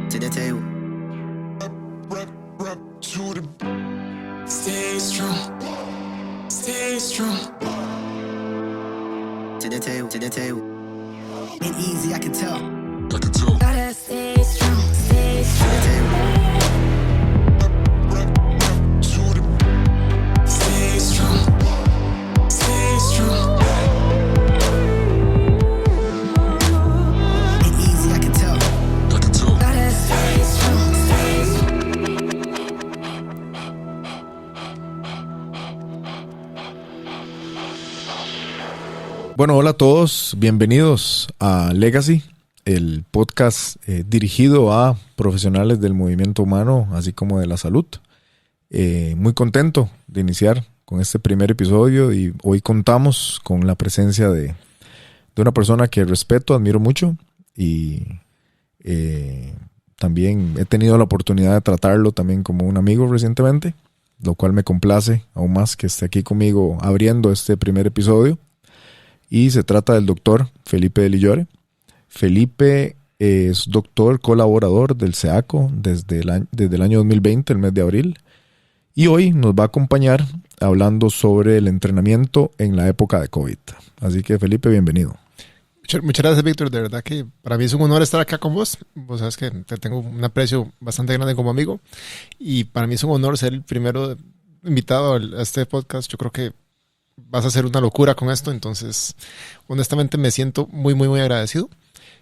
to the tail. Stay strong, stay strong. To the tail, to the tail. Ain't easy, I can tell. Gotta stay strong, stay To strong. the tail. Stay strong, stay strong. Ain't easy, I can tell. Gotta stay strong, stay strong. Bueno, hola a todos, bienvenidos a Legacy, el podcast dirigido a profesionales del movimiento humano, así como de la salud. Muy contento de iniciar con este primer episodio y hoy contamos con la presencia de una persona que respeto, admiro mucho y también he tenido la oportunidad de tratarlo también como un amigo recientemente, lo cual me complace aún más que esté aquí conmigo abriendo este primer episodio. Y se trata del doctor Felipe de Lillore. Felipe es doctor colaborador del CEACO desde el año 2020, el mes de abril. Y hoy nos va a acompañar hablando sobre el entrenamiento en la época de COVID. Así que Felipe, bienvenido. Muchas gracias, Víctor. De verdad que para mí es un honor estar acá con vos. Vos sabes que te tengo un aprecio bastante grande como amigo. Y para mí es un honor ser el primero invitado a este podcast. Yo creo que vas a hacer una locura con esto. Entonces, honestamente me siento muy, muy, muy agradecido.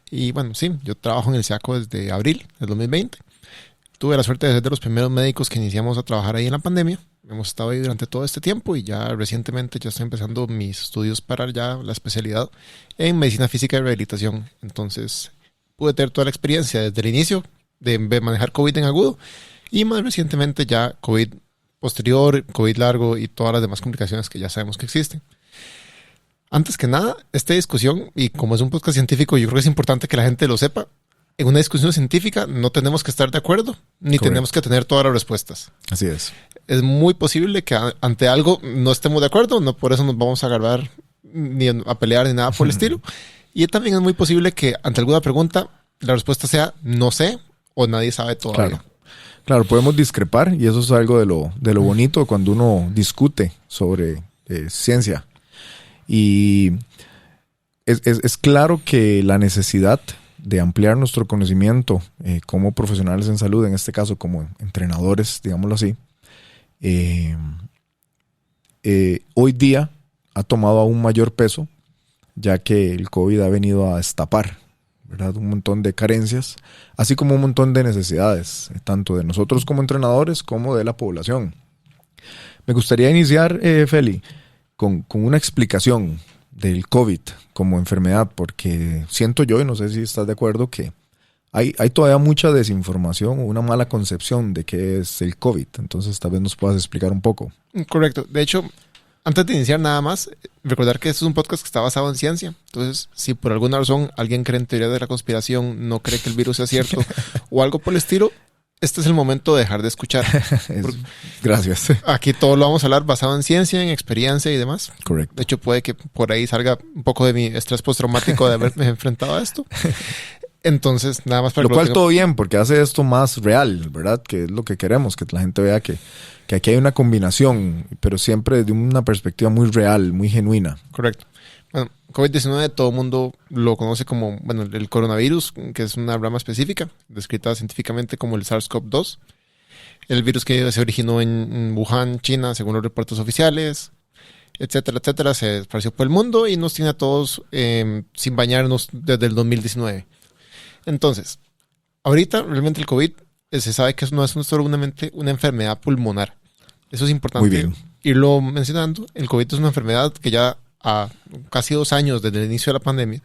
Y bueno, sí, yo trabajo en el CEACO desde abril del 2020. Tuve la suerte de ser de los primeros médicos que iniciamos a trabajar ahí en la pandemia. Hemos estado ahí durante todo este tiempo y ya recientemente ya estoy empezando mis estudios para ya la especialidad en medicina física y rehabilitación. Entonces pude tener toda la experiencia desde el inicio de manejar COVID en agudo y más recientemente ya COVID posterior, COVID largo y todas las demás complicaciones que ya sabemos que existen. Antes que nada, esta discusión, y como es un podcast científico, yo creo que es importante que la gente lo sepa. En una discusión científica no tenemos que estar de acuerdo, ni Correcto. tenemos que tener todas las respuestas. Así es. Es muy posible que ante algo no estemos de acuerdo, no por eso nos vamos a agarrar ni a pelear ni nada por el estilo. Y también es muy posible que ante alguna pregunta la respuesta sea no sé o nadie sabe todavía. Claro, podemos discrepar y eso es algo de lo bonito cuando uno discute sobre ciencia. Y es claro que la necesidad de ampliar nuestro conocimiento como profesionales en salud, en este caso como entrenadores, digámoslo así, hoy día ha tomado aún mayor peso, ya que el COVID ha venido a destapar, ¿verdad?, un montón de carencias, así como un montón de necesidades, tanto de nosotros como entrenadores como de la población. Me gustaría iniciar, Feli, con una explicación del COVID como enfermedad, porque siento yo, y no sé si estás de acuerdo, que hay todavía mucha desinformación o una mala concepción de qué es el COVID. Entonces tal vez nos puedas explicar un poco. Correcto. De hecho, antes de iniciar nada más, recordar que esto es un podcast que está basado en ciencia. Entonces, si por alguna razón alguien cree en teoría de la conspiración, no cree que el virus sea cierto o algo por el estilo, este es el momento de dejar de escuchar. Gracias. Aquí todo lo vamos a hablar basado en ciencia, en experiencia y demás. Correcto. De hecho, puede que por ahí salga un poco de mi estrés postraumático de haberme enfrentado a esto. Entonces, nada más para Lo que cual tengan- todo bien, porque hace esto más real, ¿verdad? Que es lo que queremos, que la gente vea que aquí hay una combinación, pero siempre de una perspectiva muy real, muy genuina. Correcto. Bueno, COVID-19 todo el mundo lo conoce como, bueno, el coronavirus, que es una rama específica, descrita científicamente como el SARS-CoV-2. El virus que se originó en Wuhan, China, según los reportes oficiales, etcétera, etcétera, se esparció por el mundo y nos tiene a todos sin bañarnos desde el 2019. Entonces, ahorita realmente el COVID se sabe que no es solamente una enfermedad pulmonar. Eso es importante Muy bien. irlo mencionando. El COVID es una enfermedad que ya a casi 2 años desde el inicio de la pandemia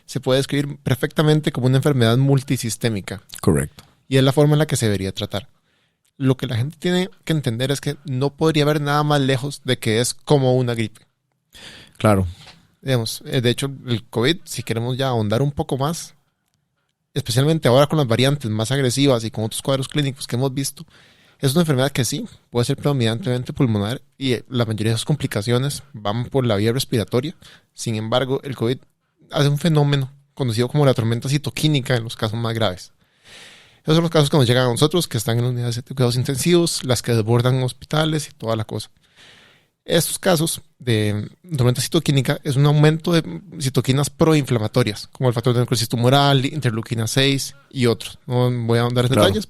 se puede describir perfectamente como una enfermedad multisistémica Correcto. y es la forma en la que se debería tratar. Lo que la gente tiene que entender es que no podría haber nada más lejos de que es como una gripe. Claro. Digamos, de hecho, el COVID, si queremos ya ahondar un poco más, especialmente ahora con las variantes más agresivas y con otros cuadros clínicos que hemos visto, es una enfermedad que sí, puede ser predominantemente pulmonar y la mayoría de sus complicaciones van por la vía respiratoria. Sin embargo, el COVID hace un fenómeno conocido como la tormenta citoquínica en los casos más graves. Esos son los casos que nos llegan a nosotros, que están en unidades de cuidados intensivos, las que desbordan hospitales y toda la cosa. Estos casos de tormenta citoquínica es un aumento de citoquinas proinflamatorias, como el factor de necrosis tumoral, interleuquina 6 y otros. No voy a andar en detalles,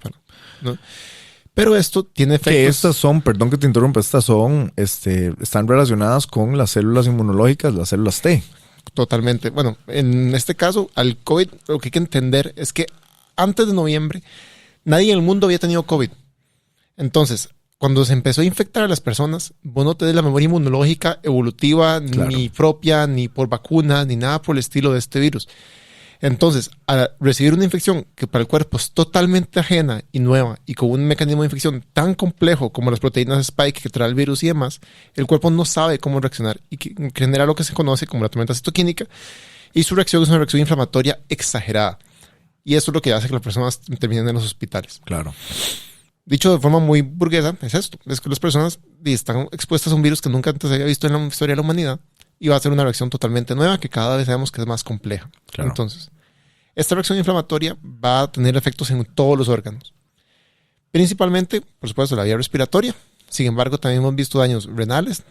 pero esto tiene efectos. Que estas son, perdón que te interrumpa, estas son, están relacionadas con las células inmunológicas, las células T. Totalmente. Bueno, en este caso, al COVID, lo que hay que entender es que antes de noviembre, nadie en el mundo había tenido COVID. Entonces, cuando se empezó a infectar a las personas, vos no tenés la memoria inmunológica evolutiva, claro, ni propia, ni por vacuna, ni nada por el estilo de este virus. Entonces, al recibir una infección que para el cuerpo es totalmente ajena y nueva y con un mecanismo de infección tan complejo como las proteínas Spike que trae el virus y demás, el cuerpo no sabe cómo reaccionar y que genera lo que se conoce como la tormenta citoquínica, y su reacción es una reacción inflamatoria exagerada. Y eso es lo que hace que las personas terminen en los hospitales. Claro. Dicho de forma muy burguesa, es esto. Es que las personas están expuestas a un virus que nunca antes había visto en la historia de la humanidad y va a ser una reacción totalmente nueva que cada vez sabemos que es más compleja. Claro. Entonces, esta reacción inflamatoria va a tener efectos en todos los órganos. Principalmente, por supuesto, la vía respiratoria. Sin embargo, también hemos visto daños renales,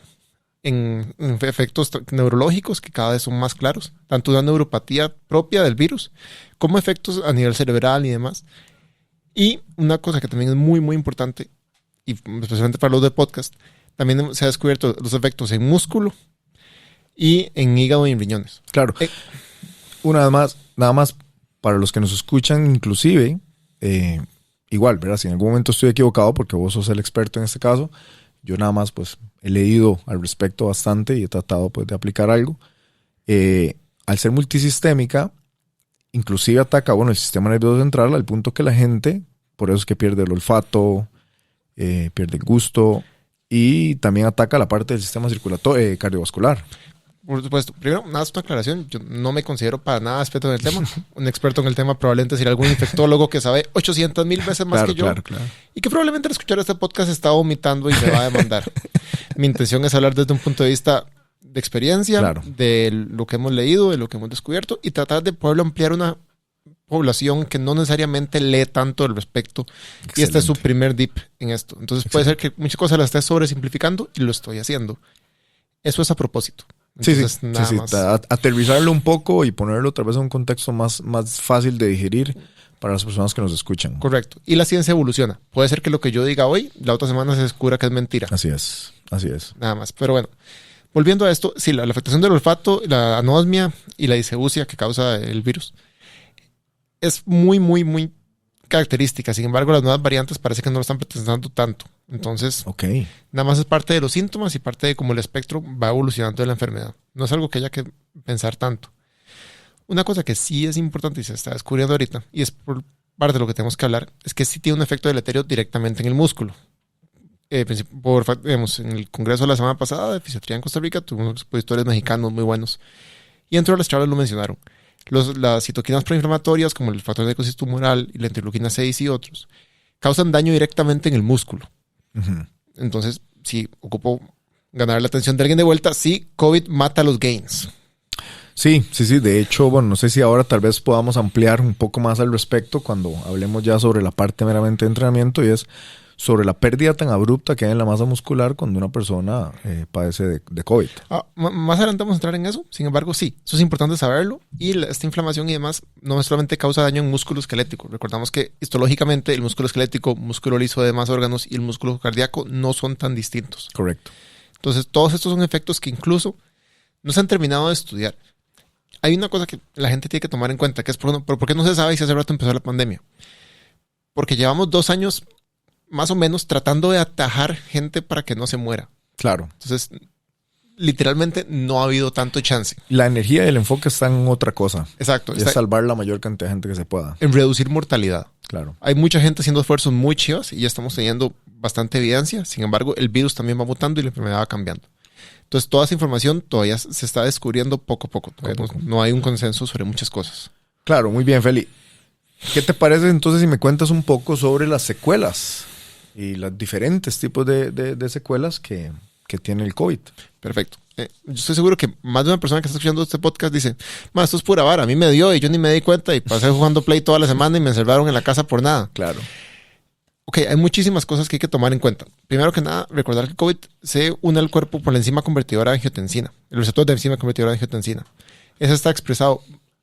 en efectos neurológicos que cada vez son más claros, tanto una neuropatía propia del virus como efectos a nivel cerebral y demás. Y una cosa que también es muy, muy importante, y especialmente para los de podcast, también se ha descubierto los efectos en músculo y en hígado y en riñones. Claro. Una vez más, nada más para los que nos escuchan, inclusive, igual, ¿verdad? Si en algún momento estoy equivocado, porque vos sos el experto en este caso, yo nada más pues he leído al respecto bastante y he tratado pues de aplicar algo. Al ser multisistémica, inclusive ataca, el sistema nervioso central al punto que la gente, por eso es que pierde el olfato, pierde el gusto y también ataca la parte del sistema circulatorio, cardiovascular. Por supuesto. Primero, nada, es una aclaración. Yo no me considero para nada experto en el tema. Un experto en el tema probablemente sería algún infectólogo que sabe 800,000 veces más que yo. Claro. Y que probablemente al escuchar este podcast está vomitando y me va a demandar. Mi intención es hablar desde un punto de vista de experiencia, claro, de lo que hemos leído, de lo que hemos descubierto y tratar de poderlo ampliar a una población que no necesariamente lee tanto al respecto. Excelente. Y este es su primer dip en esto. Entonces puede ser que muchas cosas las esté sobresimplificando y lo estoy haciendo. Eso es a propósito. Entonces, sí. Aterrizarlo un poco y ponerlo otra vez en un contexto más fácil de digerir para las personas que nos escuchan. Correcto. Y la ciencia evoluciona. Puede ser que lo que yo diga hoy, la otra semana se descubra que es mentira. Así es. Nada más. Pero bueno, volviendo a esto, sí, la afectación del olfato, la anosmia y la diseusia que causa el virus es muy, muy, muy característica. Sin embargo, las nuevas variantes parece que no lo están presentando tanto. Entonces, nada más es parte de los síntomas y parte de cómo el espectro va evolucionando de la enfermedad. No es algo que haya que pensar tanto. Una cosa que sí es importante y se está descubriendo ahorita, y es por parte de lo que tenemos que hablar, es que sí tiene un efecto deleterio directamente en el músculo. En el congreso de la semana pasada de fisiatría en Costa Rica, tuvimos unos expositores mexicanos muy buenos. Y dentro de las charlas lo mencionaron. Las citoquinas proinflamatorias, como el factor de necrosis tumoral y la interleuquina 6 y otros, causan daño directamente en el músculo. Uh-huh. Entonces, si ocupo ganar la atención de alguien de vuelta, sí, COVID mata los gains. Sí. De hecho, no sé si ahora tal vez podamos ampliar un poco más al respecto cuando hablemos ya sobre la parte meramente de entrenamiento, y es sobre la pérdida tan abrupta que hay en la masa muscular cuando una persona padece de COVID. Más adelante vamos a entrar en eso. Sin embargo, sí, eso es importante saberlo. Y esta inflamación y demás no solamente causa daño en músculo esquelético. Recordamos que histológicamente el músculo esquelético, músculo liso de demás órganos y el músculo cardíaco no son tan distintos. Correcto. Entonces, todos estos son efectos que incluso no se han terminado de estudiar. Hay una cosa que la gente tiene que tomar en cuenta, que es por qué no se sabe si hace rato empezó la pandemia. Porque llevamos 2 años más o menos tratando de atajar gente para que no se muera. Claro. Entonces, literalmente no ha habido tanto chance. La energía y el enfoque están en otra cosa. Exacto. Es salvar la mayor cantidad de gente que se pueda. En reducir mortalidad. Claro. Hay mucha gente haciendo esfuerzos muy chivas y ya estamos teniendo bastante evidencia. Sin embargo, el virus también va mutando y la enfermedad va cambiando. Entonces, toda esa información todavía se está descubriendo poco a poco. No hay un consenso sobre muchas cosas. Claro, muy bien, Feli. ¿Qué te parece entonces si me cuentas un poco sobre las secuelas y los diferentes tipos de secuelas que tiene el COVID? Perfecto. Yo estoy seguro que más de una persona que está escuchando este podcast dice, ma, esto es pura vara, a mí me dio y yo ni me di cuenta y pasé jugando Play toda la semana y me encerraron en la casa por nada. Claro. Ok, hay muchísimas cosas que hay que tomar en cuenta. Primero que nada, recordar que el COVID se une al cuerpo por la enzima convertidora de angiotensina, el receptor de enzima convertidora de angiotensina. Eso está expresado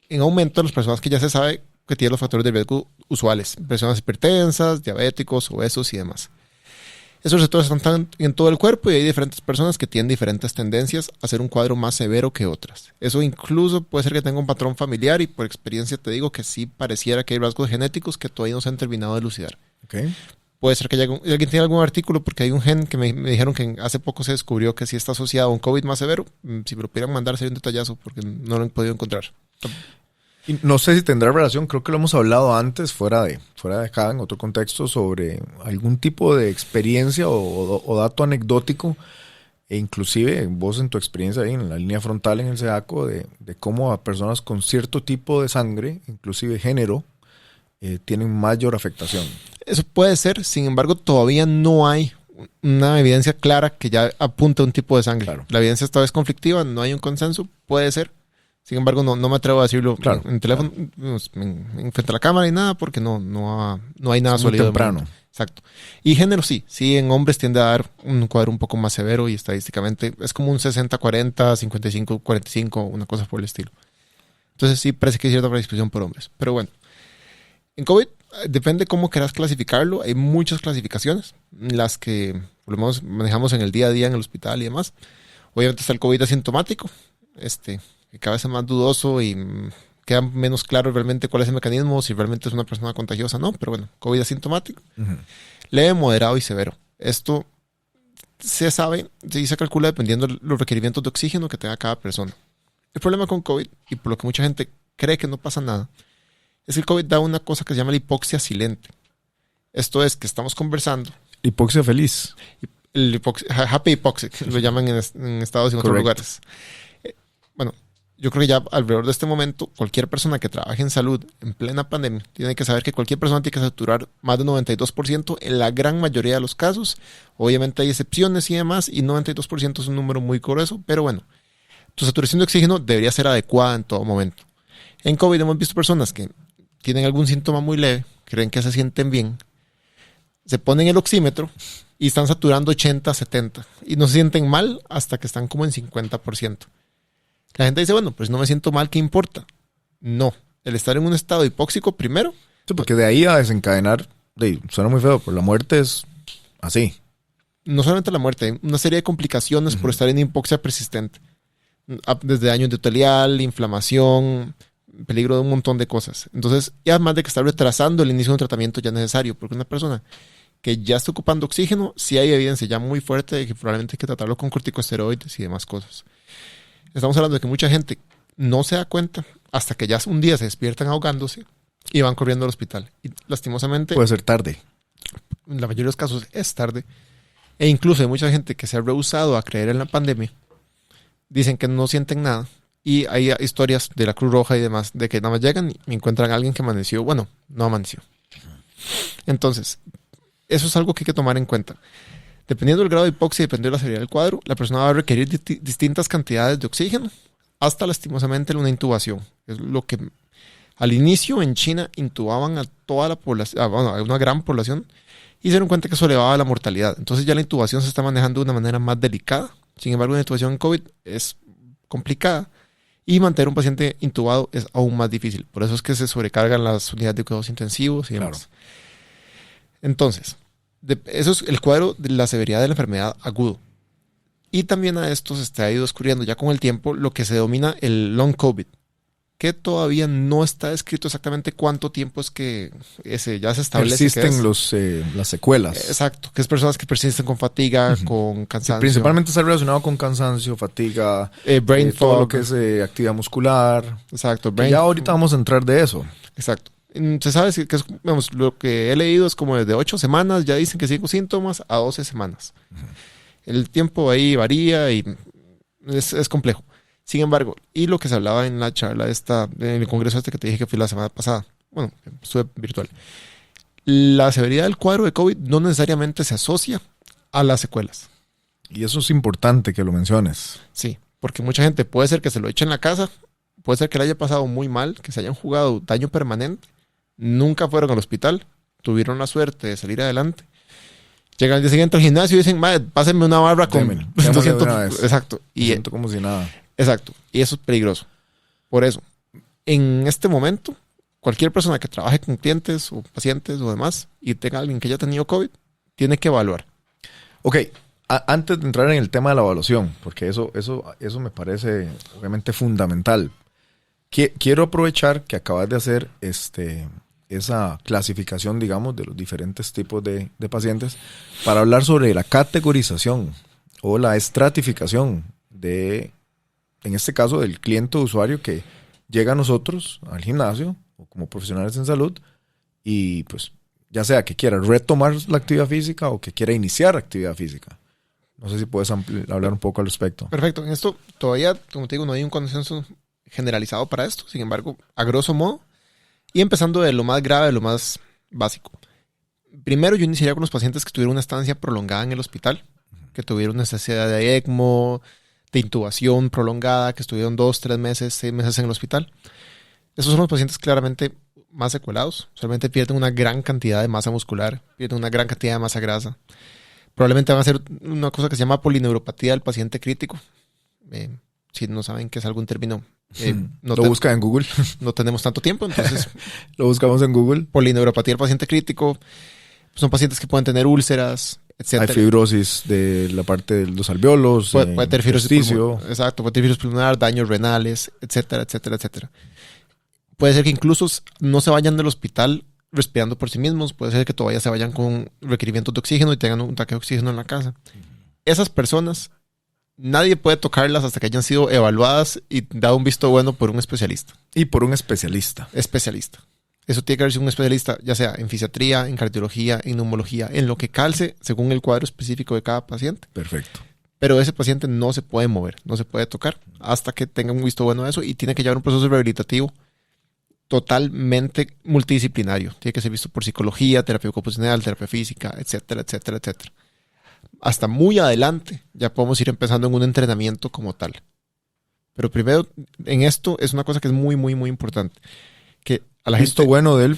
en aumento en las personas que ya se sabe que tienen los factores de riesgo usuales, personas hipertensas, diabéticos, obesos y demás. Esos receptores están en todo el cuerpo y hay diferentes personas que tienen diferentes tendencias a hacer un cuadro más severo que otras. Eso incluso puede ser que tenga un patrón familiar y por experiencia te digo que sí pareciera que hay rasgos genéticos que todavía no se han terminado de elucidar. Okay. Puede ser que alguien tenga algún artículo porque hay un gen que me dijeron que hace poco se descubrió que sí está asociado a un COVID más severo. Si me lo pudieran mandar sería un detallazo porque no lo he podido encontrar. Y no sé si tendrá relación, creo que lo hemos hablado antes, fuera de acá, en otro contexto, sobre algún tipo de experiencia o dato anecdótico, e inclusive vos en tu experiencia ahí en la línea frontal en el SEDACO, de cómo a personas con cierto tipo de sangre, inclusive género, tienen mayor afectación. Eso puede ser, sin embargo, todavía no hay una evidencia clara que ya apunte a un tipo de sangre. Claro. La evidencia esta vez conflictiva, no hay un consenso, puede ser. Sin embargo, no me atrevo a decirlo claro, en teléfono, claro. Frente a la cámara y nada, porque no hay nada sólido. Temprano. Exacto. Y género sí en hombres tiende a dar un cuadro un poco más severo y estadísticamente es como un 60-40, 55-45, una cosa por el estilo. Entonces sí parece que hay cierta predisposición por hombres. Pero bueno, en COVID depende cómo quieras clasificarlo. Hay muchas clasificaciones, las que por lo menos manejamos en el día a día en el hospital y demás. Obviamente está el COVID asintomático, que cada vez es más dudoso y queda menos claro realmente cuál es el mecanismo, si realmente es una persona contagiosa o no, pero bueno, COVID asintomático, leve, moderado y severo. Esto se sabe, se calcula dependiendo de los requerimientos de oxígeno que tenga cada persona. El problema con COVID, y por lo que mucha gente cree que no pasa nada, es que el COVID da una cosa que se llama la hipoxia silente. Esto es que estamos conversando. Hipoxia feliz. Happy hypoxic, lo llaman en Estados Unidos y en otros lugares. Bueno, yo creo que ya alrededor de este momento, cualquier persona que trabaje en salud en plena pandemia tiene que saber que cualquier persona tiene que saturar más de 92% en la gran mayoría de los casos. Obviamente hay excepciones y demás, y 92% es un número muy grueso, pero bueno, tu saturación de oxígeno debería ser adecuada en todo momento. En COVID hemos visto personas que tienen algún síntoma muy leve, creen que se sienten bien, se ponen el oxímetro y están saturando 80, 70, y no se sienten mal hasta que están como en 50%. La gente dice, bueno, pues no me siento mal, ¿qué importa? No, el estar en un estado hipóxico primero. Sí, porque de ahí a desencadenar, suena muy feo, pero la muerte es así. No solamente la muerte, hay una serie de complicaciones por estar en hipoxia persistente. Desde daño endotelial, inflamación, peligro de un montón de cosas. Entonces, y además de que está retrasando el inicio de un tratamiento ya necesario, porque una persona que ya está ocupando oxígeno, sí hay evidencia ya muy fuerte de que probablemente hay que tratarlo con corticosteroides y demás cosas. Estamos hablando de que mucha gente no se da cuenta hasta que ya un día se despiertan ahogándose y van corriendo al hospital. Y lastimosamente... puede ser tarde. En la mayoría de los casos es tarde. E incluso hay mucha gente que se ha rehusado a creer en la pandemia. Dicen que no sienten nada. Y hay historias de la Cruz Roja y demás de que nada más llegan y encuentran a alguien que amaneció. Bueno, no amaneció. Entonces, eso es algo que hay que tomar en cuenta. Dependiendo del grado de hipoxia y dependiendo de la severidad del cuadro, la persona va a requerir distintas cantidades de oxígeno hasta lastimosamente una intubación. Es lo que al inicio en China intubaban a toda la población, a una gran población, y se dieron cuenta que eso elevaba la mortalidad. Entonces ya la intubación se está manejando de una manera más delicada. Sin embargo, una intubación en COVID es complicada y mantener un paciente intubado es aún más difícil. Por eso es que se sobrecargan las unidades de cuidados intensivos y demás. Claro. Entonces, eso es el cuadro de la severidad de la enfermedad agudo. Y también a esto se está ido descubriendo ya con el tiempo lo que se denomina el long COVID, que todavía no está descrito exactamente cuánto tiempo es que ya se establece. Persisten las secuelas. Exacto, que es personas que persisten con fatiga, con cansancio. Principalmente está relacionado con cansancio, fatiga, brain fog. Todo lo que es actividad muscular. Exacto. Ya ahorita vamos a entrar de eso. Exacto. Se sabe que es, vamos, lo que he leído es como desde 8 semanas, ya dicen que 5 síntomas a 12 semanas. El tiempo ahí varía y es complejo. Sin embargo, y lo que se hablaba en la charla en el congreso que te dije que fui la semana pasada, bueno, estuve virtual, la severidad del cuadro de COVID no necesariamente se asocia a las secuelas. Y eso es importante que lo menciones. Sí, porque mucha gente puede ser que se lo eche en la casa, puede ser que le haya pasado muy mal, que se hayan jugado daño permanente, nunca fueron al hospital, tuvieron la suerte de salir adelante. Llegan al día siguiente al gimnasio y dicen, madre, pásenme una barra con Démelo, démosle 200. de una vez. Exacto. Me siento como si nada. Exacto. Y eso es peligroso. Por eso, en este momento, cualquier persona que trabaje con clientes o pacientes o demás y tenga a alguien que haya tenido COVID, tiene que evaluar. Ok, antes de entrar en el tema de la evaluación, porque eso me parece obviamente fundamental. Quiero aprovechar que acabas de hacer esa clasificación, digamos, de los diferentes tipos de pacientes para hablar sobre la categorización o la estratificación de, en este caso, del cliente o usuario que llega a nosotros, al gimnasio, o como profesionales en salud, y pues ya sea que quiera retomar la actividad física o que quiera iniciar actividad física. No sé si puedes hablar un poco al respecto. Perfecto. En esto todavía, como te digo, no hay un consenso generalizado para esto. Sin embargo, a grosso modo, y empezando de lo más grave, de lo más básico. Primero yo iniciaría con los pacientes que tuvieron una estancia prolongada en el hospital, que tuvieron necesidad de ECMO, de intubación prolongada, que estuvieron 2, 3 meses, 6 meses en el hospital. Esos son los pacientes claramente más secuelados. Solamente pierden una gran cantidad de masa muscular, pierden una gran cantidad de masa grasa. Probablemente van a hacer una cosa que se llama polineuropatía del paciente crítico. Si no saben qué es algún término, lo buscan en Google. No tenemos tanto tiempo, entonces Lo buscamos en Google. polineuropatía del paciente crítico. Son pacientes que pueden tener úlceras, etc. Hay fibrosis de la parte de los alveolos, Puede tener fibrosis intersticio. pulmonar, exacto, puede tener fibrosis pulmonar, daños renales, etcétera, etcétera, etcétera. Puede ser que incluso no se vayan del hospital respirando por sí mismos. Puede ser que todavía se vayan con requerimientos de oxígeno y tengan un tanque de oxígeno en la casa. Esas personas, nadie puede tocarlas hasta que hayan sido evaluadas y dado un visto bueno por un especialista. Y por un especialista. Especialista. Eso tiene que haber sido un especialista, ya sea en fisiatría, en cardiología, en neumología, en lo que calce según el cuadro específico de cada paciente. Perfecto. Pero ese paciente no se puede mover, no se puede tocar hasta que tenga un visto bueno de eso y tiene que llevar un proceso rehabilitativo totalmente multidisciplinario. Tiene que ser visto por psicología, terapia ocupacional, terapia física, etcétera, etcétera, etcétera. Hasta muy adelante ya podemos ir empezando en un entrenamiento como tal. Pero primero, en esto es una cosa que es muy, muy, muy importante. Que a la Visto gente, bueno del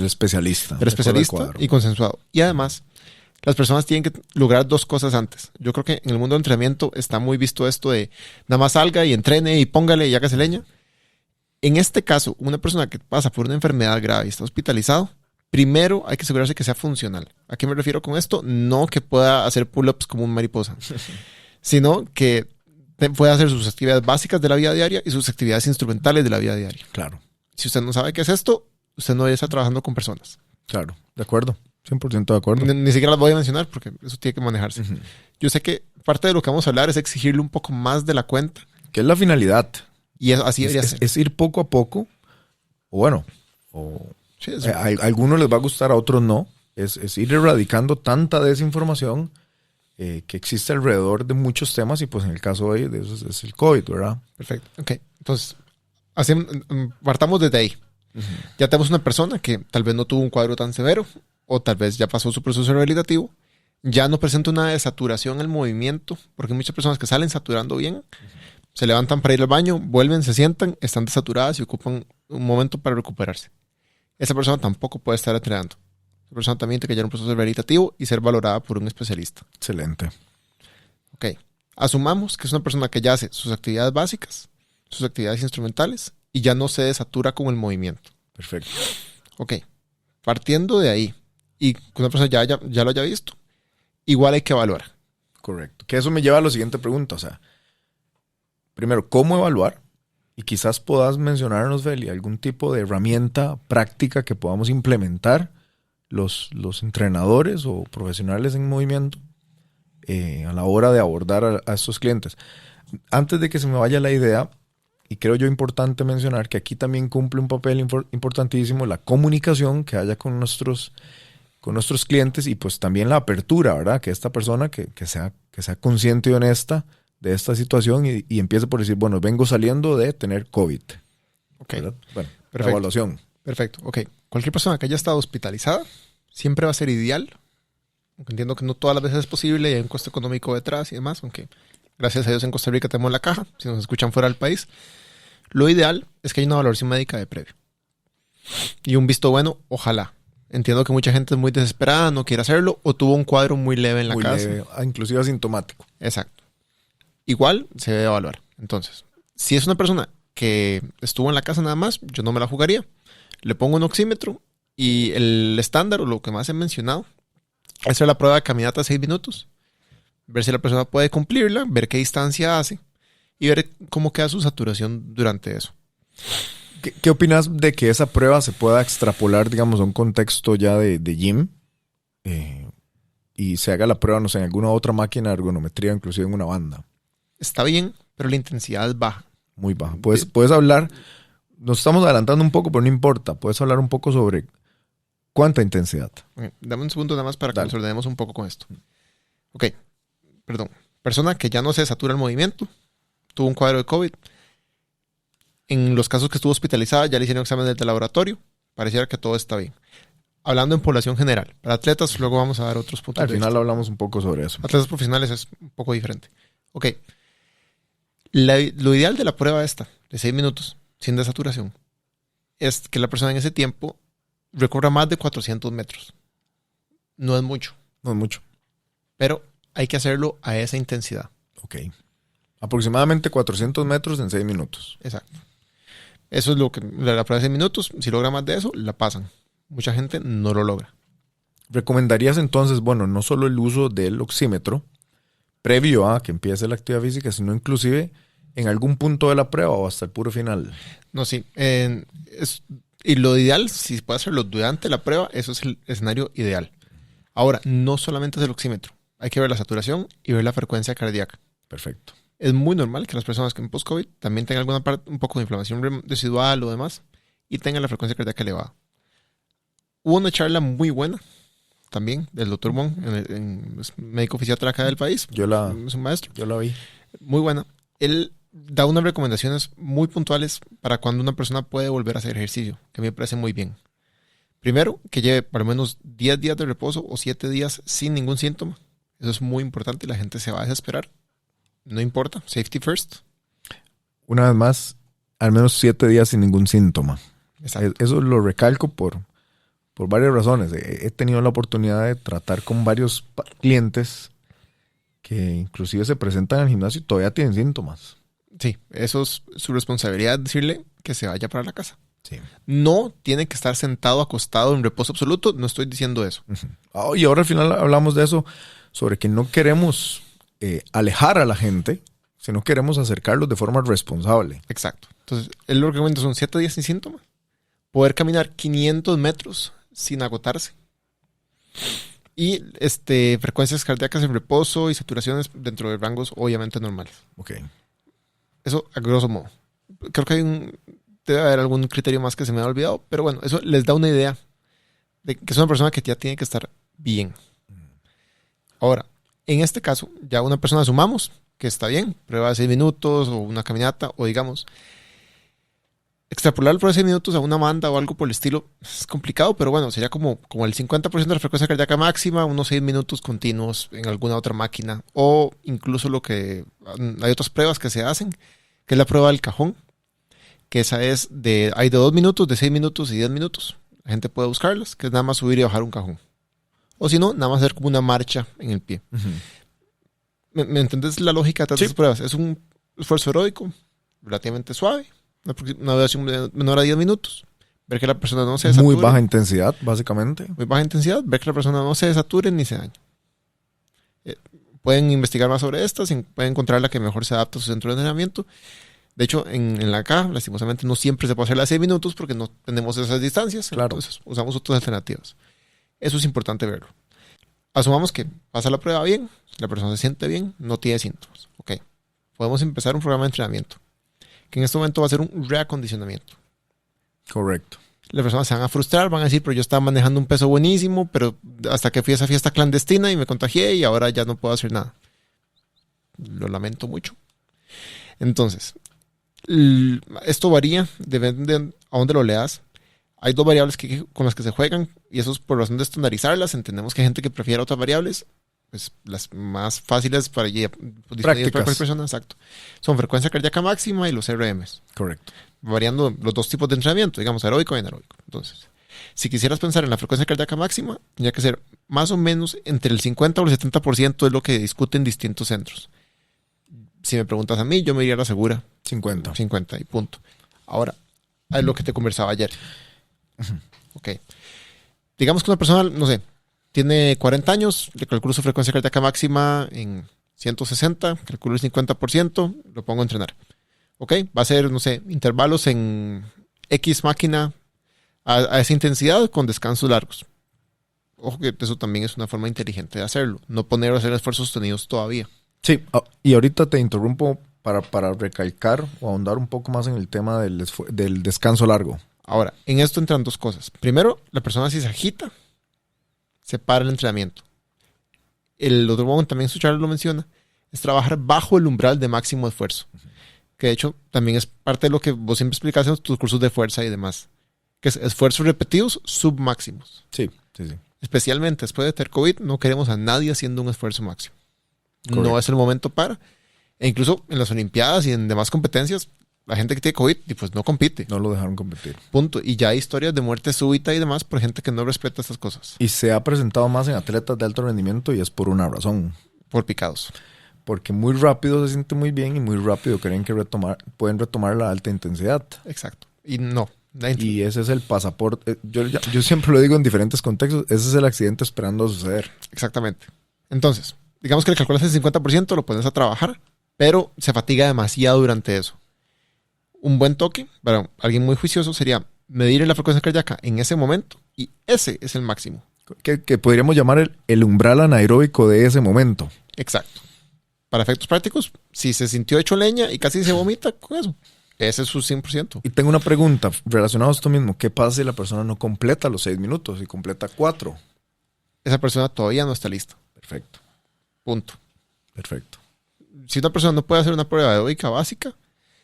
especialista. del especialista y consensuado. Y además, las personas tienen que lograr 2 cosas antes. Yo creo que en el mundo del entrenamiento está muy visto esto de nada más salga y entrene y póngale y hágase leña. En este caso, una persona que pasa por una enfermedad grave y está hospitalizado, primero hay que asegurarse que sea funcional. ¿A qué me refiero con esto? No que pueda hacer pull-ups como un mariposa, sino que pueda hacer sus actividades básicas de la vida diaria y sus actividades instrumentales de la vida diaria. Claro, Si usted no sabe qué es esto, usted no está trabajando con personas. claro. De acuerdo. 100% de acuerdo. Ni siquiera las voy a mencionar porque eso tiene que manejarse. Ujú. Yo sé que parte de lo que vamos a hablar es exigirle un poco más de la cuenta ¿Qué es la finalidad? y así debería ser. Es ir poco a poco. O bueno, o Sí, es- a algunos les va a gustar, a otros no. Es ir erradicando tanta desinformación que existe alrededor de muchos temas y pues en el caso de eso es el COVID, ¿verdad? Perfecto. Ok. Entonces, partamos desde ahí. Ya tenemos una persona que tal vez no tuvo un cuadro tan severo o tal vez ya pasó su proceso rehabilitativo. Ya no presenta una desaturación al movimiento, porque hay muchas personas que salen saturando bien, se levantan para ir al baño, vuelven, se sientan, están desaturadas y ocupan un momento para recuperarse. Esa persona tampoco puede estar entrenando. Esa persona también tiene que llevar un proceso rehabilitativo y ser valorada por un especialista. Excelente. Ok. Asumamos que es una persona que ya hace sus actividades básicas, sus actividades instrumentales y ya no se desatura con el movimiento. Perfecto. Ok. Partiendo de ahí y que una persona ya lo haya visto, igual hay que evaluar. Correcto. Que eso me lleva a la siguiente pregunta. O sea, primero, ¿cómo evaluar? Y quizás puedas mencionarnos, Feli, algún tipo de herramienta práctica que podamos implementar los entrenadores o profesionales en movimiento a la hora de abordar a estos clientes. Antes de que se me vaya la idea, y creo yo importante mencionar que aquí también cumple un papel importantísimo la comunicación que haya con nuestros clientes y pues también la apertura, ¿verdad? Que esta persona que sea consciente y honesta de esta situación y empiece por decir, bueno, vengo saliendo de tener COVID. Ok. ¿Verdad? Bueno, Perfecto. la evaluación. Perfecto. Ok. Cualquier persona que haya estado hospitalizada siempre va a ser ideal. Aunque entiendo que no todas las veces es posible y hay un costo económico detrás y demás, aunque Gracias a Dios en Costa Rica tenemos la caja, si nos escuchan fuera del país. Lo ideal es que haya una valoración médica de previo. Y un visto bueno, ojalá. Entiendo que mucha gente es muy desesperada, no quiere hacerlo, o tuvo un cuadro muy leve en la Muy casa. leve, inclusive asintomático. Exacto. Igual se debe evaluar. Entonces, si es una persona que estuvo en la casa nada más, yo no me la jugaría. Le pongo un oxímetro y el estándar, o lo que más he mencionado, es hacer la prueba de caminata a 6 minutos. Ver si la persona puede cumplirla, ver qué distancia hace y ver cómo queda su saturación durante eso. ¿Qué opinas de que esa prueba se pueda extrapolar, digamos, a un contexto ya de gym? Y se haga la prueba, no sé, en alguna otra máquina de ergonometría, inclusive en una banda. Está bien, pero la intensidad es baja. Muy baja. Puedes hablar, nos estamos adelantando un poco, pero no importa. Puedes hablar un poco sobre cuánta intensidad. Dame un segundo nada más para que Dale. nos ordenemos un poco con esto. Ok, perdón. Persona que ya no se satura el movimiento, tuvo un cuadro de COVID. En los casos que estuvo hospitalizada ya le hicieron exámenes de laboratorio. Pareciera que todo está bien. Hablando en población general. Para atletas luego vamos a dar otros puntos Al de final vista. hablamos un poco sobre eso. Atletas profesionales es un poco diferente. Ok. Lo ideal de la prueba esta, de 6 minutos, sin desaturación, es que la persona en ese tiempo recorra más de 400 metros. No es mucho, No es mucho. pero hay que hacerlo a esa intensidad. Ok. Aproximadamente 400 metros en 6 minutos. Exacto. Eso es lo que la prueba de 6 minutos. Si logra más de eso, la pasan. Mucha gente no lo logra. ¿Recomendarías entonces, bueno, no solo el uso del oxímetro previo a que empiece la actividad física, sino inclusive en algún punto de la prueba o hasta el puro final? No, sí. Y lo ideal, si puede hacerlo durante la prueba, eso es el escenario ideal. Ahora, no solamente es el oxímetro. Hay que ver la saturación y ver la frecuencia cardíaca. Perfecto. Es muy normal que las personas que en post-COVID también tengan alguna parte, un poco de inflamación residual o demás, y tengan la frecuencia cardíaca elevada. Hubo una charla muy buena también del Dr. Mon, es médico fisiatra acá del país. Yo la Es un maestro. vi. Muy buena. Él da unas recomendaciones muy puntuales para cuando una persona puede volver a hacer ejercicio, que a mí me parece muy bien. Primero, que lleve por lo menos 10 días de reposo o 7 días sin ningún síntoma. Eso es muy importante y la gente se va a desesperar. No importa, safety first. Una vez más, al menos 7 días sin ningún síntoma. Exacto. Eso lo recalco por varias razones. He tenido la oportunidad de tratar con varios clientes que inclusive se presentan al gimnasio y todavía tienen síntomas. Sí, eso es su responsabilidad, decirle que se vaya para la casa. Sí. No tiene que estar sentado, acostado, en reposo absoluto. No estoy diciendo eso. Y ahora al final hablamos de eso, sobre que no queremos alejar a la gente, sino queremos acercarlos de forma responsable. Exacto. Entonces, él lo que recomienda son 7 días sin síntomas. Poder caminar 500 metros sin agotarse. Y frecuencias cardíacas en reposo y saturaciones dentro de rangos obviamente normales. Ok. Eso a grosso modo. Creo que debe haber algún criterio más que se me ha olvidado, pero bueno, eso les da una idea de que es una persona que ya tiene que estar bien. Ahora, en este caso, ya una persona asumamos que está bien, prueba de 6 minutos o una caminata, o digamos, extrapolar por 6 minutos a una banda o algo por el estilo es complicado, pero bueno, sería como el 50% de la frecuencia cardíaca máxima, unos 6 minutos continuos en alguna otra máquina, o incluso hay otras pruebas que se hacen, que es la prueba del cajón, que esa hay de 2 minutos, de 6 minutos y 10 minutos. La gente puede buscarlas, que es nada más subir y bajar un cajón. O si no, nada más hacer como una marcha en el pie. Uh-huh. ¿Me entendés la lógica de Sí. estas pruebas? Es un esfuerzo aeróbico relativamente suave, una duración menor a 10 minutos. Ver que la persona no se desature. Muy baja intensidad, básicamente. Muy baja intensidad. Ver que la persona no se desature ni se dañe. Pueden investigar más sobre estas y pueden encontrar la que mejor se adapta a su centro de entrenamiento. De hecho, en la acá, lastimosamente, no siempre se puede hacer las 6 minutos porque no tenemos esas distancias. Claro. Entonces, usamos otras alternativas. Eso es importante verlo. Asumamos que pasa la prueba bien, la persona se siente bien, no tiene síntomas. Ok. Podemos empezar un programa de entrenamiento, que en este momento va a ser un reacondicionamiento. Correcto. Las personas se van a frustrar, van a decir, pero yo estaba manejando un peso buenísimo, pero hasta que fui a esa fiesta clandestina y me contagié y ahora ya no puedo hacer nada. Lo lamento mucho. Entonces, esto varía, depende a dónde lo leas. Hay 2 variables con las que se juegan y eso es por razón de estandarizarlas. Entendemos que hay gente que prefiere otras variables. pues las más fáciles para Prácticas. cualquier persona, exacto, son frecuencia cardíaca máxima y los RMs, Correcto. variando los dos tipos de entrenamiento, digamos aeróbico y anaeróbico. Entonces, si quisieras pensar en la frecuencia cardíaca máxima, tendría que ser más o menos entre el 50 o el 70% es lo que discuten distintos centros. Si me preguntas a mí, yo me iría a la segura 50. 50 y punto. Ahora, es lo que te conversaba ayer. Ok. Digamos que una persona, no sé, tiene 40 años, le calculo su frecuencia cardíaca máxima en 160, calculo el 50%, lo pongo a entrenar. Ok, va a ser, no sé, intervalos en X máquina a esa intensidad con descansos largos. Ojo que eso también es una forma inteligente de hacerlo, no poner a hacer esfuerzos sostenidos todavía. Sí, y ahorita te interrumpo para recalcar o ahondar un poco más en el tema del descanso largo. Ahora, en esto entran dos cosas. Primero, la persona si se agita, se para el entrenamiento. El otro modo, también su Charles lo menciona, es trabajar bajo el umbral de máximo esfuerzo. Que de hecho también es parte de lo que vos siempre explicas en tus cursos de fuerza y demás. Que es esfuerzos repetidos submáximos. Sí. Especialmente después de tener COVID, no queremos a nadie haciendo un esfuerzo máximo. Correcto. No es el momento para. E incluso en las Olimpiadas y en demás competencias, la gente que tiene COVID pues no compite. No lo dejaron competir. Punto. Y ya hay historias de muerte súbita y demás por gente que no respeta estas cosas. Y se ha presentado más en atletas de alto rendimiento y es por una razón. Por picados. Porque muy rápido se siente muy bien y muy rápido creen que pueden retomar la alta intensidad. Exacto. Y no. Y ese es el pasaporte. Yo siempre lo digo en diferentes contextos. Ese es el accidente esperando a suceder. Exactamente. Entonces, digamos que le calculas el 50%, lo pones a trabajar, pero se fatiga demasiado durante eso. Un buen toque para alguien muy juicioso sería medir la frecuencia cardíaca en ese momento y ese es el máximo. Que podríamos llamar el umbral anaeróbico de ese momento. Exacto. Para efectos prácticos, si se sintió hecho leña y casi se vomita con eso, ese es su 100%. Y tengo una pregunta relacionada a esto mismo. ¿Qué pasa si la persona no completa los 6 minutos y completa 4? Esa persona todavía no está lista. Perfecto. Punto. Perfecto. Si una persona no puede hacer una prueba aeróbica básica,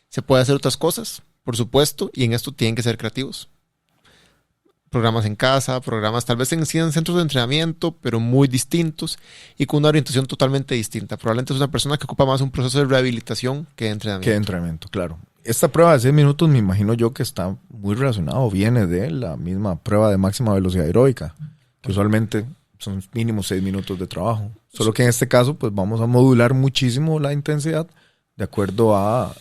se puede hacer otras cosas, por supuesto, y en esto tienen que ser creativos. Programas en casa, programas tal vez en centros de entrenamiento, pero muy distintos y con una orientación totalmente distinta. Probablemente es una persona que ocupa más un proceso de rehabilitación que de entrenamiento. Que de entrenamiento, claro. Esta prueba de 6 minutos me imagino yo que está muy relacionado, viene de la misma prueba de máxima velocidad aeróbica, que usualmente son mínimo 6 minutos de trabajo. Solo que en este caso pues vamos a modular muchísimo la intensidad de acuerdo a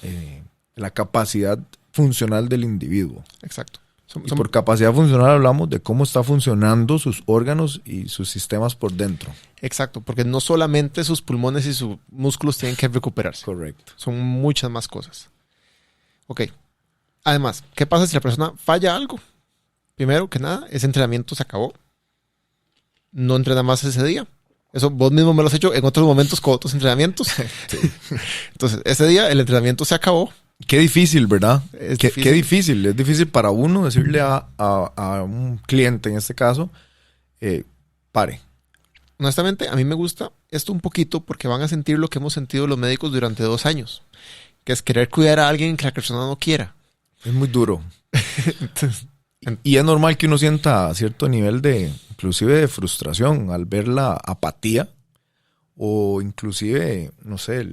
la capacidad funcional del individuo. Exacto. Y por capacidad funcional hablamos de cómo está funcionando sus órganos y sus sistemas por dentro. Exacto, porque no solamente sus pulmones y sus músculos tienen que recuperarse. Correcto. Son muchas más cosas. Ok. Además, ¿qué pasa si la persona falla algo? Primero que nada, ese entrenamiento se acabó. No entrena más ese día. Eso vos mismo me lo has hecho en otros momentos con otros entrenamientos. Sí. Entonces, ese día el entrenamiento se acabó. Qué difícil, ¿verdad? Qué Difícil. difícil. Es difícil para uno decirle a un cliente, en este caso, pare. Honestamente, a mí me gusta esto un poquito porque van a sentir lo que hemos sentido los médicos durante 2 años, que es querer cuidar a alguien que la persona no quiera. Es muy duro. Y es normal que uno sienta cierto nivel inclusive de frustración al ver la apatía o inclusive, no sé,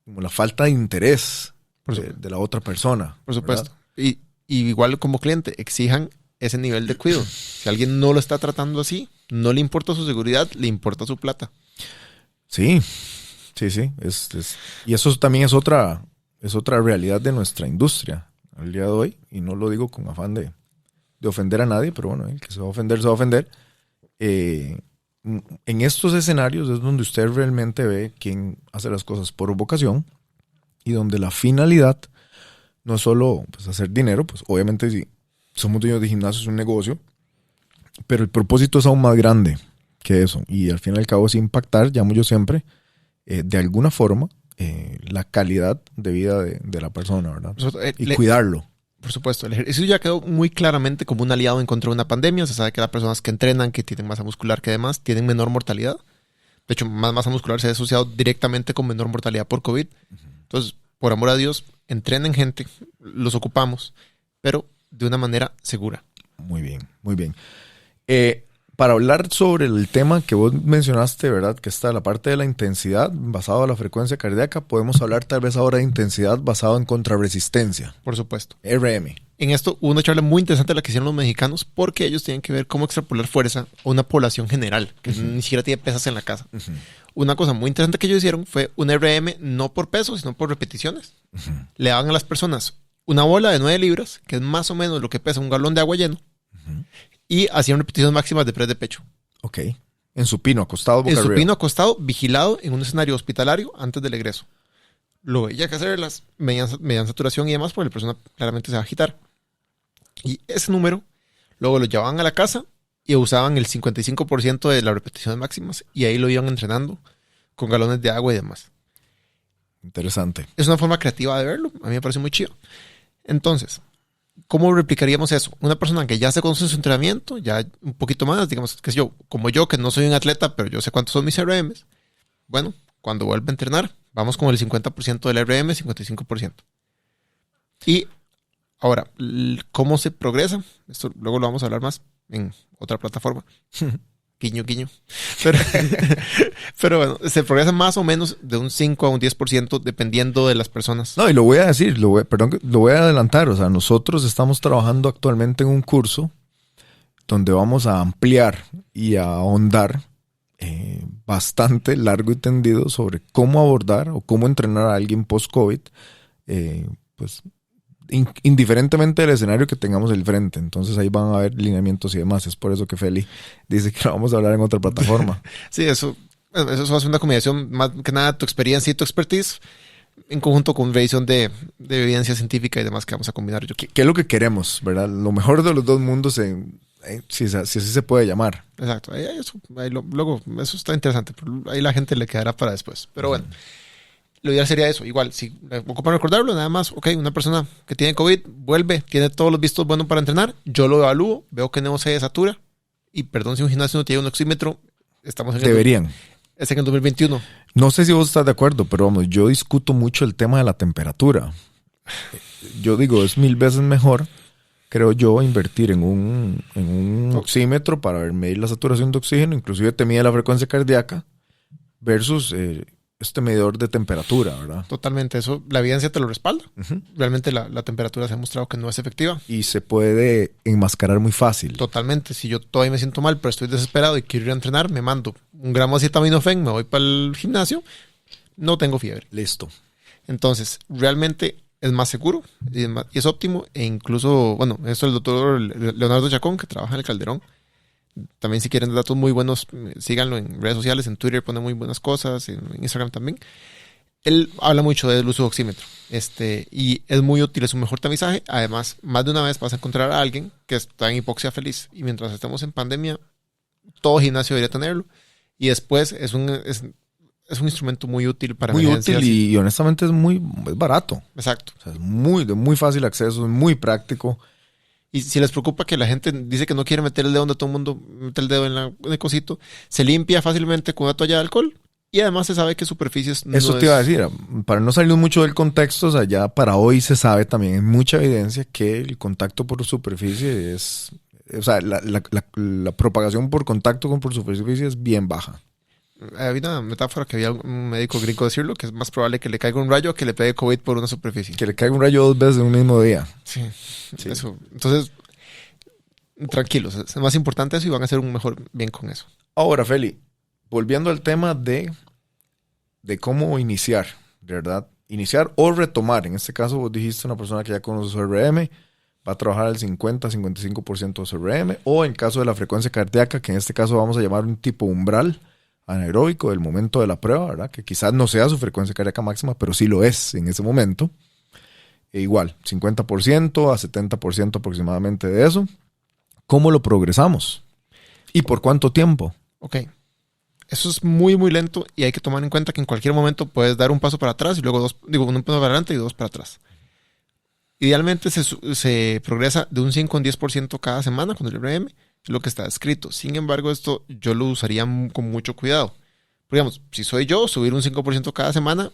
como la falta de interés de la otra persona. Por supuesto. Y igual como cliente, exijan ese nivel de cuidado. Si alguien no lo está tratando así, no le importa su seguridad, le importa su plata. Sí. Y eso también es otra realidad de nuestra industria al día de hoy. Y no lo digo con afán de ofender a nadie, pero bueno, el que se va a ofender, se va a ofender. En estos escenarios es donde usted realmente ve quién hace las cosas por vocación y donde la finalidad no es solo pues, hacer dinero, pues obviamente si somos dueños de gimnasio es un negocio, pero el propósito es aún más grande que eso y al fin y al cabo es impactar, llamo yo siempre, de alguna forma la calidad de vida de la persona, ¿verdad? Y cuidarlo. Por supuesto, el ejercicio ya quedó muy claramente como un aliado en contra de una pandemia. Se sabe que las personas que entrenan, que tienen masa muscular que además tienen menor mortalidad. De hecho, más masa muscular se ha asociado directamente con menor mortalidad por COVID. Entonces, por amor a Dios, entrenen gente, los ocupamos, pero de una manera segura. Muy bien, muy bien. para hablar sobre el tema que vos mencionaste, ¿verdad? Que está la parte de la intensidad basado en la frecuencia cardíaca, podemos hablar tal vez ahora de intensidad basado en contrarresistencia, Por supuesto. RM. En esto hubo una charla muy interesante la que hicieron los mexicanos porque ellos tienen que ver cómo extrapolar fuerza a una población general que ni siquiera tiene pesas en la casa. Una cosa muy interesante que ellos hicieron fue un RM no por peso, sino por repeticiones. Le daban a las personas una bola de 9 libras, que es más o menos lo que pesa un galón de agua lleno, y hacían repeticiones máximas de press de pecho. Ok. En supino, acostado, boca En arriba. supino, acostado, vigilado en un escenario hospitalario antes del egreso. Luego había que hacerlas mediante saturación y demás, porque la persona claramente se va a agitar. Y ese número, luego lo llevaban a la casa y usaban el 55% de las repeticiones máximas y ahí lo iban entrenando con galones de agua y demás. Interesante. Es una forma creativa de verlo. A mí me parece muy chido. Entonces, ¿cómo replicaríamos eso? Una persona que ya se conoce su entrenamiento, ya un poquito más, digamos, que yo, como yo, que no soy un atleta, pero yo sé cuántos son mis RMs. Bueno, cuando vuelva a entrenar, vamos con el 50% del RM, 55%. Y ahora, ¿cómo se progresa? Esto luego lo vamos a hablar más en otra plataforma. Guiño, guiño. Pero bueno, se progresa más o menos de un 5 a un 10% dependiendo de las personas. No, y lo voy a decir, lo voy a adelantar. O sea, nosotros estamos trabajando actualmente en un curso donde vamos a ampliar y a ahondar bastante largo y tendido sobre cómo abordar o cómo entrenar a alguien post-COVID, pues indiferentemente del escenario que tengamos al frente. Entonces ahí van a haber lineamientos y demás. Es por eso que Feli dice que lo vamos a hablar en otra plataforma. Sí, eso hace una combinación más que nada tu experiencia y tu expertise en conjunto con revisión de evidencia científica y demás que vamos a combinar. ¿Qué es lo que queremos, verdad? Lo mejor de los dos mundos, si así se puede llamar. Exacto. Luego, eso está interesante. Pero ahí la gente le quedará para después. Pero bueno, lo ideal sería eso. Igual, si ocupan recordarlo, nada más, ok, una persona que tiene COVID, vuelve, tiene todos los vistos buenos para entrenar, yo lo evalúo, veo que no se satura, y perdón si un gimnasio no tiene un oxímetro, estamos en Deberían. Es en el 2021. No sé si vos estás de acuerdo, pero vamos, yo discuto mucho el tema de la temperatura. Yo digo, es 1000 veces mejor, creo yo, invertir en un oxímetro para medir la saturación de oxígeno, inclusive te mide la frecuencia cardíaca, versus este medidor de temperatura, ¿verdad? Totalmente, eso, la evidencia te lo respalda. Realmente la temperatura se ha mostrado que no es efectiva. Y se puede enmascarar muy fácil. Totalmente, si yo todavía me siento mal, pero estoy desesperado y quiero ir a entrenar, me mando un gramo de acetaminofén, me voy para el gimnasio, no tengo fiebre. Listo. Entonces, realmente es más seguro y es óptimo, e incluso, bueno, esto el doctor Leonardo Chacón, que trabaja en el Calderón. También si quieren datos muy buenos, síganlo en redes sociales, en Twitter pone muy buenas cosas, en Instagram también. Él habla mucho del uso de oxímetro, y es muy útil, es un mejor tamizaje. Además, más de una vez vas a encontrar a alguien que está en hipoxia feliz, y mientras estemos en pandemia, todo gimnasio debería tenerlo. Y después es un instrumento muy útil para muy emergencias. útil y honestamente es barato. de Exacto. muy fácil acceso, es muy práctico. Y si les preocupa que la gente dice que no quiere meter el dedo donde todo el mundo mete el dedo en el cosito, se limpia fácilmente con una toalla de alcohol y además se sabe que superficies no Eso te iba a decir, para no salir mucho del contexto, o sea, ya para hoy se sabe también, hay mucha evidencia que el contacto por superficie es, o sea, la propagación por contacto por superficie es bien baja. Había una metáfora que había un médico gringo decirlo, que es más probable que le caiga un rayo que le pegue COVID por una superficie. Que le caiga un rayo 2 veces en un mismo día. Sí. Eso. Entonces, tranquilos, es más importante eso y van a hacer un mejor bien con eso. Ahora, Feli, volviendo al tema de cómo iniciar, ¿verdad? Iniciar o retomar. En este caso, vos dijiste una persona que ya conoce su RM, va a trabajar al 50-55% de su RM, o en caso de la frecuencia cardíaca, que en este caso vamos a llamar un tipo umbral anaeróbico del momento de la prueba, ¿verdad? Que quizás no sea su frecuencia cardíaca máxima, pero sí lo es en ese momento. E igual, 50% a 70% aproximadamente de eso. ¿Cómo lo progresamos? ¿Y por cuánto tiempo? Ok. Eso es muy, muy lento y hay que tomar en cuenta que en cualquier momento puedes dar un paso para atrás y luego un paso para adelante y dos para atrás. Idealmente se progresa de un 5 a un 10% cada semana con el RM, lo que está escrito. Sin embargo, esto yo lo usaría con mucho cuidado. Porque, digamos, si soy yo, subir un 5% cada semana,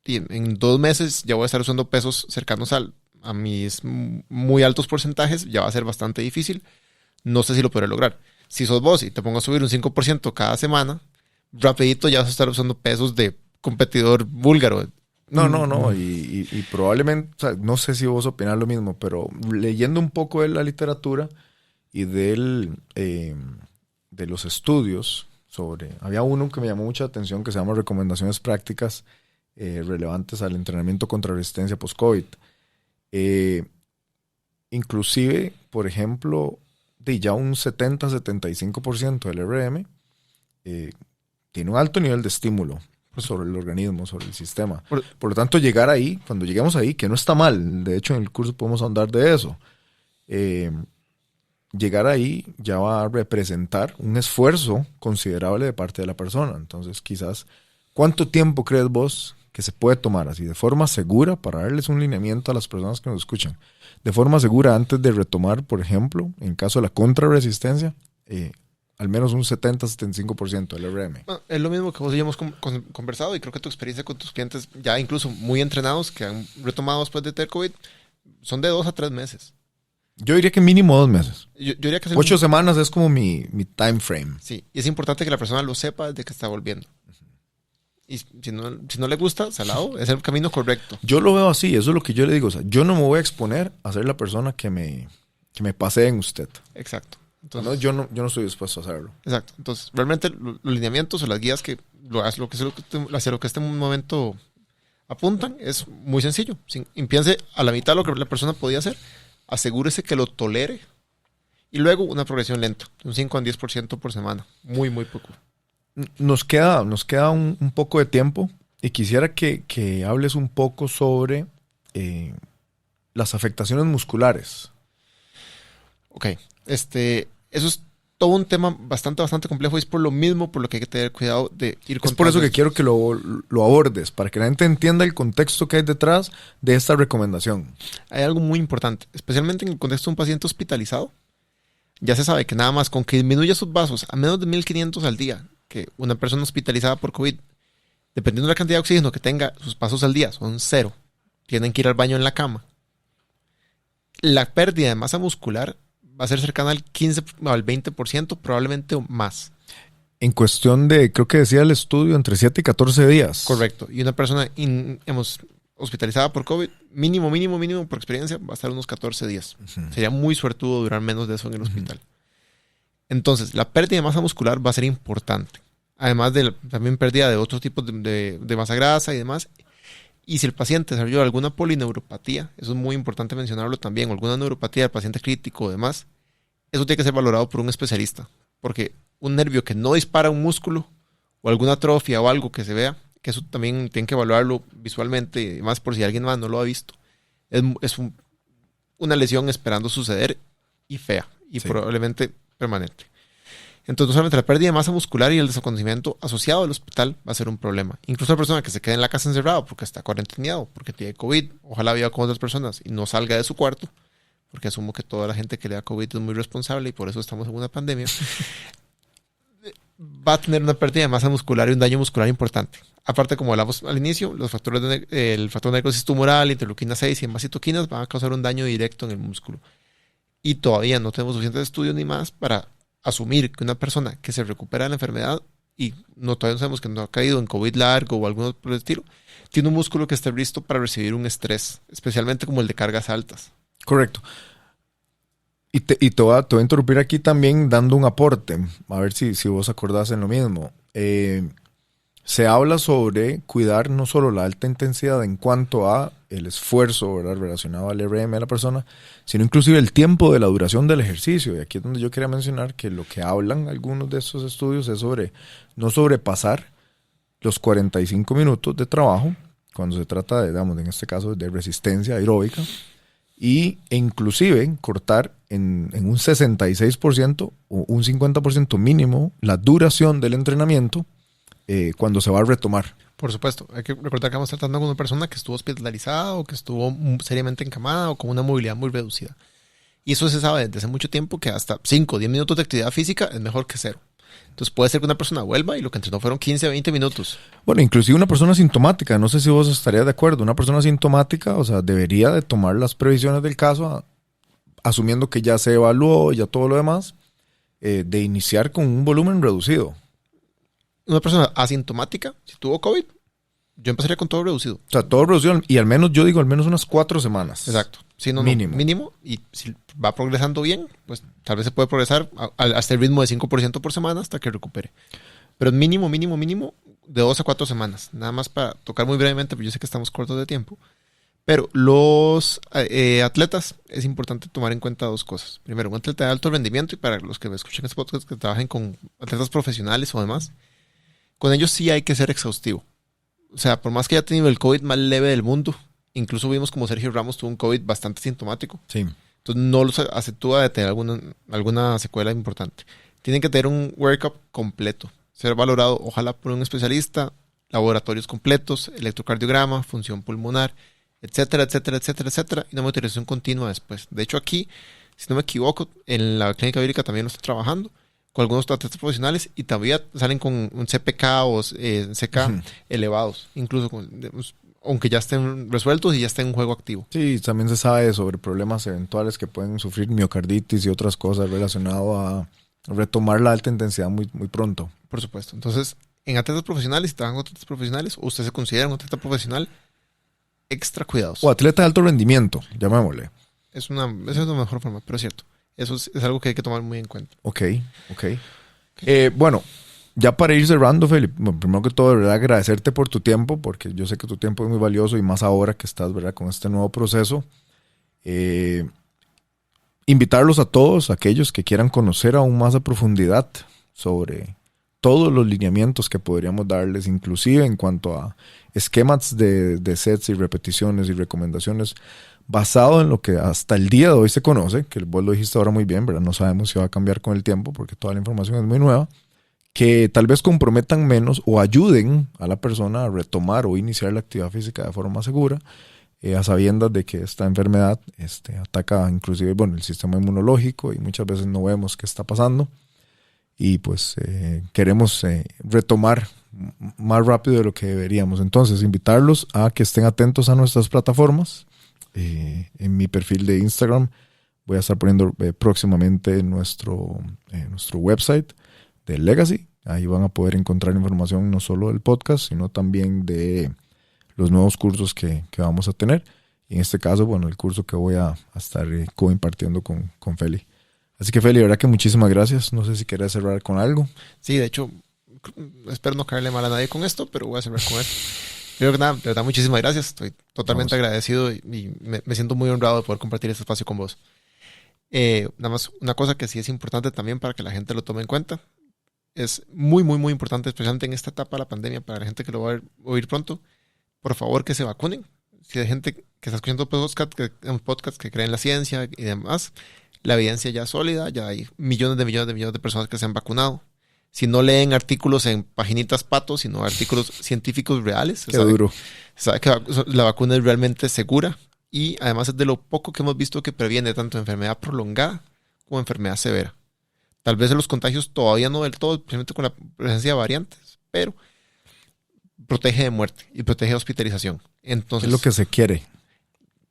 y en 2 meses ya voy a estar usando pesos cercanos a mis muy altos porcentajes, ya va a ser bastante difícil. No sé si lo podré lograr. Si sos vos y te pongo a subir un 5% cada semana, rapidito ya vas a estar usando pesos de competidor búlgaro. No. Y probablemente, o sea, no sé si vos opinás lo mismo, pero leyendo un poco de la literatura y de los estudios había uno que me llamó mucha atención que se llama Recomendaciones Prácticas relevantes al entrenamiento contra resistencia post-COVID. Inclusive, por ejemplo, de ya un 70-75% del RM tiene un alto nivel de estímulo sobre el organismo, sobre el sistema. Por lo tanto, llegar ahí, cuando lleguemos ahí, que no está mal, de hecho en el curso podemos ahondar de eso, llegar ahí ya va a representar un esfuerzo considerable de parte de la persona. Entonces, quizás, ¿cuánto tiempo crees vos que se puede tomar así de forma segura para darles un lineamiento a las personas que nos escuchan? De forma segura antes de retomar, por ejemplo, en caso de la contrarresistencia, al menos un 70-75% del RM. Es lo mismo que vos y yo hemos conversado, y creo que tu experiencia con tus clientes, ya incluso muy entrenados, que han retomado después de tener COVID, son de 2 a 3 meses. Yo diría que mínimo 2 meses. Yo diría que 8 semanas es como mi time frame. Sí, y es importante que la persona lo sepa desde que está volviendo. Y si no le gusta, salado, es el camino correcto. Yo lo veo así, eso es lo que yo le digo. O sea, yo no me voy a exponer a ser la persona que me pasee en usted. Exacto. Entonces, no, yo no estoy dispuesto a hacerlo. Exacto. Entonces, realmente los lineamientos o las guías que hacia lo que este momento apuntan es muy sencillo. Piense a la mitad de lo que la persona podía hacer, asegúrese que lo tolere y luego una progresión lenta, un 5 al 10% por semana. Muy, muy poco. Nos queda un poco de tiempo y quisiera que hables un poco sobre las afectaciones musculares. Ok, eso es todo un tema bastante complejo y es por lo mismo por lo que hay que tener cuidado de ir con. Es por eso que quiero que lo abordes, para que la gente entienda el contexto que hay detrás de esta recomendación. Hay algo muy importante, especialmente en el contexto de un paciente hospitalizado. Ya se sabe que nada más con que disminuya sus vasos a menos de 1500 al día, que una persona hospitalizada por COVID, dependiendo de la cantidad de oxígeno que tenga, sus pasos al día son 0. Tienen que ir al baño en la cama. La pérdida de masa muscular va a ser cercana al 15 o al 20%, probablemente más. En cuestión de, creo que decía el estudio, entre 7 y 14 días. Correcto. Y una persona hospitalizada por COVID, mínimo, por experiencia, va a estar unos 14 días. Uh-huh. Sería muy suertudo durar menos de eso en el hospital. Entonces, la pérdida de masa muscular va a ser importante. Además de también pérdida de otros tipos de masa grasa y demás. Y si el paciente desarrolló alguna polineuropatía, eso es muy importante mencionarlo también, o alguna neuropatía del paciente crítico o demás, eso tiene que ser valorado por un especialista. Porque un nervio que no dispara un músculo o alguna atrofia o algo que se vea, que eso también tienen que evaluarlo visualmente y demás por si alguien más no lo ha visto, es una lesión esperando suceder y fea y probablemente permanente. Entonces, no solamente la pérdida de masa muscular y el desconocimiento asociado al hospital va a ser un problema. Incluso la persona que se quede en la casa encerrada porque está cuarenteneado, porque tiene COVID, ojalá viva con otras personas y no salga de su cuarto, porque asumo que toda la gente que le da COVID es muy responsable y por eso estamos en una pandemia, va a tener una pérdida de masa muscular y un daño muscular importante. Aparte, como hablamos al inicio, los factores el factor de necrosis tumoral, interleuquina 6 y demás citoquinas van a causar un daño directo en el músculo. Y todavía no tenemos suficientes estudios ni más para asumir que una persona que se recupera de la enfermedad y todavía no sabemos que no ha caído en COVID largo o algo por el estilo, tiene un músculo que esté listo para recibir un estrés, especialmente como el de cargas altas. Correcto. Y te voy a interrumpir aquí también dando un aporte, a ver si vos acordás en lo mismo. Se habla sobre cuidar no solo la alta intensidad en cuanto a el esfuerzo, ¿verdad?, relacionado al RM de la persona, sino inclusive el tiempo de la duración del ejercicio. Y aquí es donde yo quería mencionar que lo que hablan algunos de estos estudios es sobre no sobrepasar los 45 minutos de trabajo, cuando se trata de, digamos, en este caso, de resistencia aeróbica, e inclusive cortar en un 66% o un 50% mínimo la duración del entrenamiento cuando se va a retomar. Por supuesto, hay que recordar que estamos tratando con una persona que estuvo hospitalizada o que estuvo seriamente encamada o con una movilidad muy reducida. Y eso se sabe desde hace mucho tiempo que hasta 5 o 10 minutos de actividad física es mejor que 0. Entonces puede ser que una persona vuelva y lo que entrenó fueron 15 o 20 minutos. Bueno, inclusive una persona sintomática, no sé si vos estarías de acuerdo, una persona sintomática, o sea, debería de tomar las previsiones del caso, asumiendo que ya se evaluó y ya todo lo demás, de iniciar con un volumen reducido. Una persona asintomática, si tuvo COVID, yo empezaría con todo reducido. O sea, todo reducido y al menos, yo digo, al menos unas 4 semanas. Exacto. Sí, Mínimo. Mínimo. Y si va progresando bien, pues tal vez se puede progresar hasta el ritmo de 5% por semana hasta que recupere. Pero mínimo, de 2 a 4 semanas. Nada más para tocar muy brevemente, porque yo sé que estamos cortos de tiempo. Pero los atletas, es importante tomar en cuenta 2 cosas. Primero, un atleta de alto rendimiento, y para los que me escuchen este podcast, que trabajen con atletas profesionales o demás, con ellos sí hay que ser exhaustivo. O sea, por más que haya tenido el COVID más leve del mundo, incluso vimos como Sergio Ramos tuvo un COVID bastante sintomático. Sí. Entonces no los aceptúa de tener alguna secuela importante. Tienen que tener un workup completo, ser valorado ojalá por un especialista, laboratorios completos, electrocardiograma, función pulmonar, etcétera, y una monitorización continua después. De hecho, aquí, si no me equivoco, en la clínica bíblica también lo está trabajando con algunos atletas profesionales y todavía salen con un CPK o CK elevados, incluso aunque ya estén resueltos y ya estén en juego activo. Sí, también se sabe sobre problemas eventuales que pueden sufrir miocarditis y otras cosas relacionadas a retomar la alta intensidad muy, muy pronto. Por supuesto. Entonces, en atletas profesionales, si trabajan con atletas profesionales, o usted se considera un atleta profesional, extra cuidados. O atleta de alto rendimiento, llamémosle. Esa es la mejor forma, pero es cierto. Eso es algo que hay que tomar muy en cuenta. Ok. Bueno, ya para ir cerrando, Felipe, bueno, primero que todo, de verdad, agradecerte por tu tiempo, porque yo sé que tu tiempo es muy valioso y más ahora que estás, ¿verdad?, con este nuevo proceso. Invitarlos a todos, aquellos que quieran conocer aún más a profundidad sobre todos los lineamientos que podríamos darles, inclusive en cuanto a esquemas de sets y repeticiones y recomendaciones, basado en lo que hasta el día de hoy se conoce, que vos lo dijiste ahora muy bien, ¿verdad? No sabemos si va a cambiar con el tiempo porque toda la información es muy nueva, que tal vez comprometan menos o ayuden a la persona a retomar o iniciar la actividad física de forma más segura, a sabiendas de que esta enfermedad ataca inclusive, bueno, el sistema inmunológico y muchas veces no vemos qué está pasando y pues queremos retomar más rápido de lo que deberíamos. Entonces, invitarlos a que estén atentos a nuestras plataformas. En mi perfil de Instagram voy a estar poniendo próximamente nuestro website de Legacy. Ahí van a poder encontrar información no solo del podcast, sino también de los nuevos cursos que vamos a tener. Y en este caso, bueno, el curso que voy a estar co-impartiendo con Feli. Así que Feli, de verdad que muchísimas gracias. No sé si querés cerrar con algo. Sí, de hecho, espero no caerle mal a nadie con esto, pero voy a cerrar con esto. Primero que nada, de verdad, muchísimas gracias. Estoy totalmente agradecido y me siento muy honrado de poder compartir este espacio con vos. Nada más, una cosa que sí es importante también para que la gente lo tome en cuenta. Es muy, muy, muy importante, especialmente en esta etapa de la pandemia, para la gente que lo va a oír pronto. Por favor, que se vacunen. Si hay gente que está escuchando podcasts que creen en la ciencia y demás, la evidencia ya es sólida, ya hay millones de personas que se han vacunado. Si no leen artículos en paginitas patos, sino artículos científicos reales, Qué duro. se sabe que la vacuna es realmente segura y además es de lo poco que hemos visto que previene tanto enfermedad prolongada como enfermedad severa. Tal vez los contagios todavía no del todo, especialmente con la presencia de variantes, pero protege de muerte y protege de hospitalización. Entonces, Es lo que se quiere.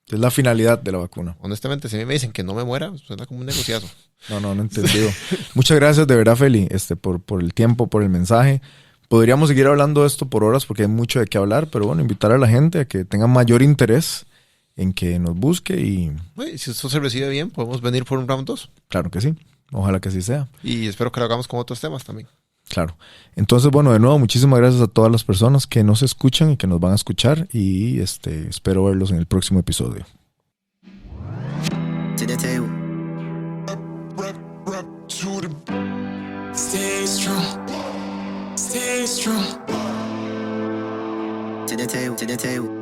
Es la finalidad de la vacuna. Honestamente, si a mí me dicen que no me muera, suena como un negociazo. No he entendido. Muchas gracias de verdad, Feli, por el tiempo, por el mensaje. Podríamos seguir hablando de esto por horas porque hay mucho de qué hablar, pero bueno, invitar a la gente a que tenga mayor interés en que nos busque y... Si esto se recibe bien, podemos venir por un round 2. Claro que sí. Ojalá que así sea. Y espero que lo hagamos con otros temas también. Claro. Entonces, bueno, de nuevo, muchísimas gracias a todas las personas que nos escuchan y que nos van a escuchar y espero verlos en el próximo episodio. To the table. Stay strong. Stay strong. To the table. To the table.